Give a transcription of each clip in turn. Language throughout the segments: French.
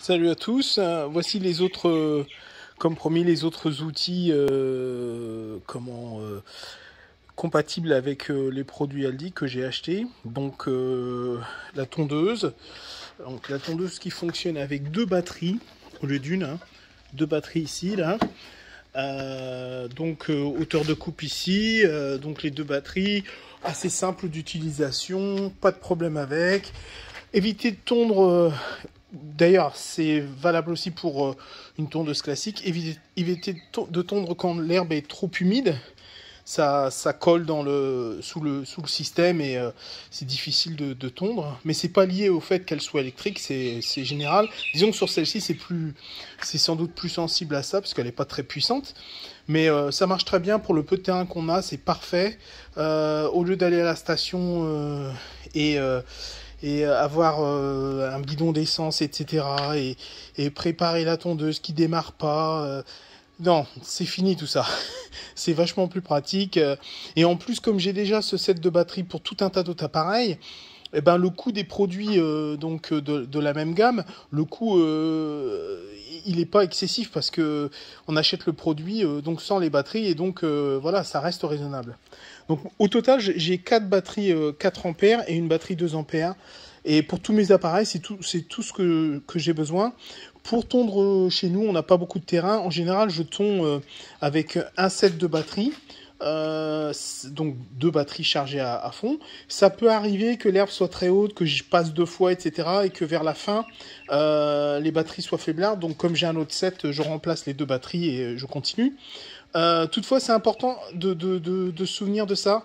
Salut à tous, voici les autres, comme promis, les autres outils compatibles avec les produits Aldi que j'ai achetés. Donc la tondeuse, qui fonctionne avec deux batteries au lieu d'une, hein. Deux batteries ici, là. Hauteur de coupe ici, donc les deux batteries, assez simple d'utilisation, pas de problème avec. Éviter de tondre. D'ailleurs, c'est valable aussi pour une tondeuse classique. Éviter de tondre quand l'herbe est trop humide. Ça colle sous le système et c'est difficile de tondre. Mais c'est pas lié au fait qu'elle soit électrique, c'est général. Disons que sur celle-ci, c'est sans doute plus sensible à ça parce qu'elle n'est pas très puissante. Mais ça marche très bien pour le peu de terrain qu'on a, c'est parfait. Au lieu d'aller à la station et avoir un bidon d'essence, etc. Et préparer la tondeuse qui démarre pas. Non, c'est fini tout ça. C'est vachement plus pratique. Et en plus, comme j'ai déjà ce set de batterie pour tout un tas d'autres appareils, eh ben, le coût des produits de la même gamme, le coût il n'est pas excessif parce que on achète le produit donc sans les batteries et donc voilà, ça reste raisonnable. Donc au total, j'ai 4 batteries 4 ampères et une batterie 2 ampères. Et pour tous mes appareils, c'est tout ce que j'ai besoin. Pour tondre chez nous, on n'a pas beaucoup de terrain. En général, je tonds avec un set de batteries. Donc 2 batteries chargées à fond. Ça peut arriver que l'herbe soit très haute, que je passe 2 fois, etc. Et que vers la fin, les batteries soient faiblardes. Donc comme j'ai un autre set, je remplace les 2 batteries et je continue. Toutefois, c'est important de se souvenir de ça.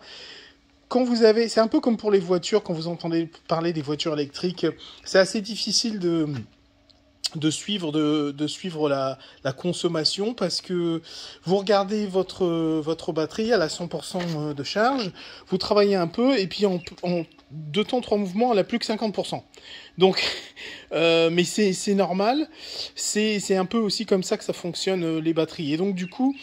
C'est un peu comme pour les voitures, quand vous entendez parler des voitures électriques, c'est assez difficile de suivre la consommation parce que vous regardez votre batterie, elle a 100% de charge, vous travaillez un peu et puis en 2 temps 3 mouvements, elle a plus que 50%. Donc, mais c'est normal, c'est un peu aussi comme ça que ça fonctionne les batteries. Et donc du coup,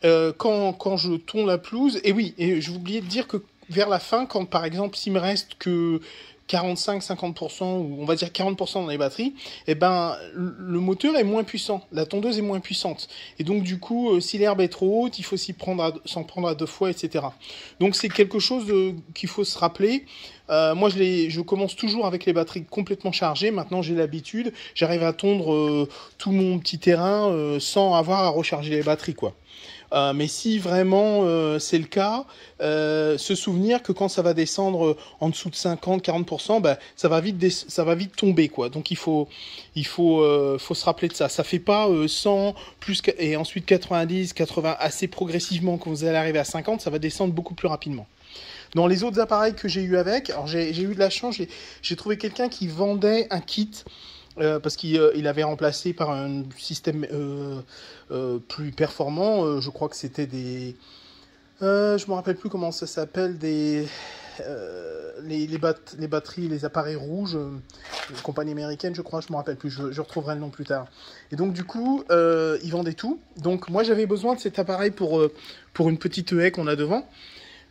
quand je tonds la pelouse, et oui, et j'ai oublié de dire que vers la fin, quand par exemple s'il me reste que 45-50% ou on va dire 40% dans les batteries, eh ben le moteur est moins puissant, la tondeuse est moins puissante. Et donc du coup, si l'herbe est trop haute, il faut s'en prendre à 2 fois, etc. Donc c'est quelque chose qu'il faut se rappeler. Moi je commence toujours avec les batteries complètement chargées, maintenant j'ai l'habitude, j'arrive à tondre tout mon petit terrain sans avoir à recharger les batteries, quoi. Mais si vraiment c'est le cas, se souvenir que quand ça va descendre en dessous de 50-40%, bah, ça va vite tomber, quoi. Donc il faut se rappeler de ça. Ça fait pas 100 plus et ensuite 90, 80 assez progressivement. Quand vous allez arriver à 50, ça va descendre beaucoup plus rapidement. Dans les autres appareils que j'ai eu avec, alors j'ai eu de la chance, j'ai trouvé quelqu'un qui vendait un kit. Parce qu'il avait remplacé par un système plus performant. Je crois que c'était des... je me rappelle plus comment ça s'appelle, les batteries, les appareils rouges, une compagnie américaine, je crois, je me rappelle plus, je retrouverai le nom plus tard. Et donc du coup, ils vendaient tout. Donc moi j'avais besoin de cet appareil pour une petite haie qu'on a devant.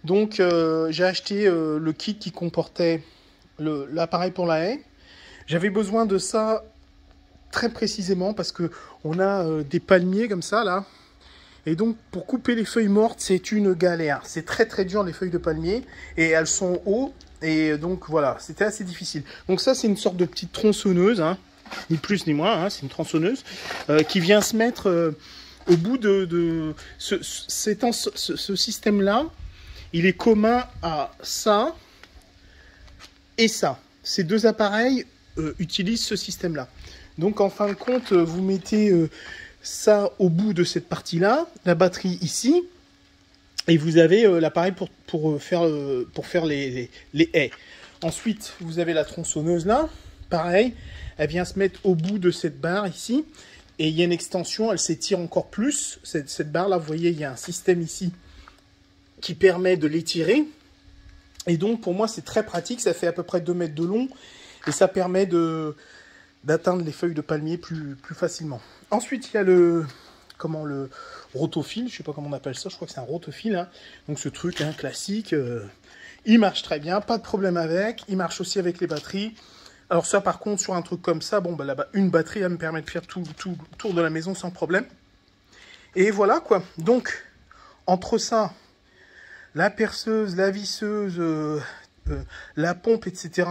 Donc j'ai acheté le kit qui comportait l'appareil pour la haie. J'avais besoin de ça très précisément parce que on a des palmiers comme ça là. Et donc pour couper les feuilles mortes, c'est une galère. C'est très très dur les feuilles de palmier et elles sont hauts et donc voilà, c'était assez difficile. Donc ça c'est une sorte de petite tronçonneuse, hein, ni plus ni moins, hein, c'est une tronçonneuse qui vient se mettre au bout de ce système là. Il est commun à ça et ça. Ces deux appareils utilisent ce système-là. Donc en fin de compte, vous mettez ça au bout de cette partie-là, la batterie ici, et vous avez l'appareil pour faire les haies. Ensuite, vous avez la tronçonneuse là, pareil, elle vient se mettre au bout de cette barre ici, et il y a une extension, elle s'étire encore plus, cette barre-là, vous voyez, il y a un système ici qui permet de l'étirer, et donc pour moi c'est très pratique, ça fait à peu près 2 mètres de long, et ça permet d'atteindre les feuilles de palmier plus facilement. Ensuite, il y a le rotofil, je sais pas comment on appelle ça, je crois que c'est un rotofil, hein. Donc ce truc classique, il marche très bien, pas de problème avec, il marche aussi avec les batteries. Alors ça, par contre, sur un truc comme ça, bon, bah là-bas, une batterie, elle me permet de faire tout le tour de la maison sans problème. Et voilà, quoi. Donc, entre ça, la perceuse, la visseuse, la pompe, etc.,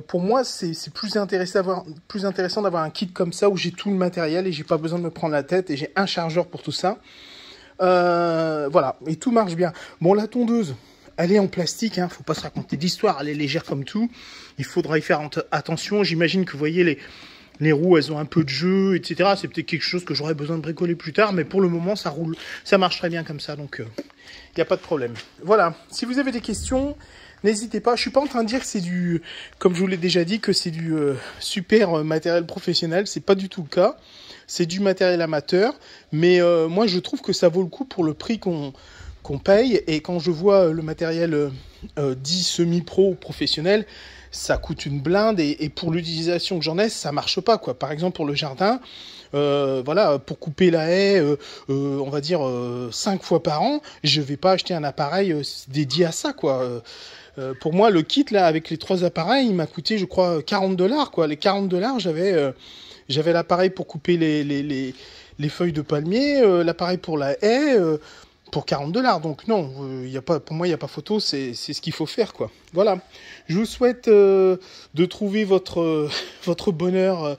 pour moi, c'est plus intéressant d'avoir un kit comme ça où j'ai tout le matériel et j'ai pas besoin de me prendre la tête et j'ai un chargeur pour tout ça. Voilà, et tout marche bien. Bon, la tondeuse, elle est en plastique, hein, faut pas se raconter d'histoire, elle est légère comme tout. Il faudra y faire attention. J'imagine que vous voyez les roues, elles ont un peu de jeu, etc. C'est peut-être quelque chose que j'aurais besoin de bricoler plus tard, mais pour le moment, ça roule, ça marche très bien comme ça, donc il n'y a pas de problème. Voilà, si vous avez des questions, n'hésitez pas. Je suis pas en train de dire que c'est du, comme je vous l'ai déjà dit, que c'est du super matériel professionnel. C'est pas du tout le cas. C'est du matériel amateur, mais moi je trouve que ça vaut le coup pour le prix qu'on paye. Et quand je vois le matériel dit semi-pro ou professionnel, ça coûte une blinde. Et pour l'utilisation que j'en ai, ça marche pas, quoi. Par exemple pour le jardin, voilà, pour couper la haie, on va dire 5 fois par an, je vais pas acheter un appareil dédié à ça, quoi. Pour moi, le kit là avec les 3 appareils, il m'a coûté, je crois, $40, quoi. Les $40, j'avais l'appareil pour couper les feuilles de palmier, l'appareil pour la haie, pour $40. Donc non, y a pas, pour moi, il n'y a pas photo, c'est ce qu'il faut faire, quoi. Voilà. Je vous souhaite de trouver votre bonheur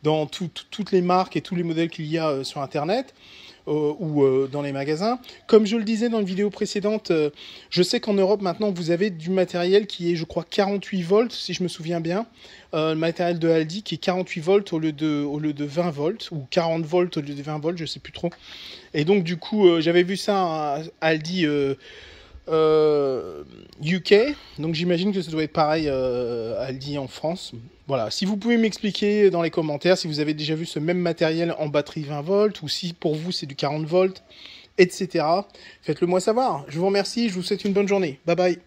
dans toutes les marques et tous les modèles qu'il y a sur Internet. Ou dans les magasins. Comme je le disais dans une vidéo précédente, je sais qu'en Europe maintenant vous avez du matériel qui est, je crois, 48 volts si je me souviens bien. Le matériel de Aldi qui est 48 volts au lieu de 20 volts ou 40 volts au lieu de 20 volts, je sais plus trop. Et donc du coup j'avais vu ça à Aldi UK, donc j'imagine que ça doit être pareil Aldi en France. Voilà, si vous pouvez m'expliquer dans les commentaires si vous avez déjà vu ce même matériel en batterie 20 volts ou si pour vous c'est du 40 volts, etc. Faites-le moi savoir. Je vous remercie, je vous souhaite une bonne journée. Bye bye.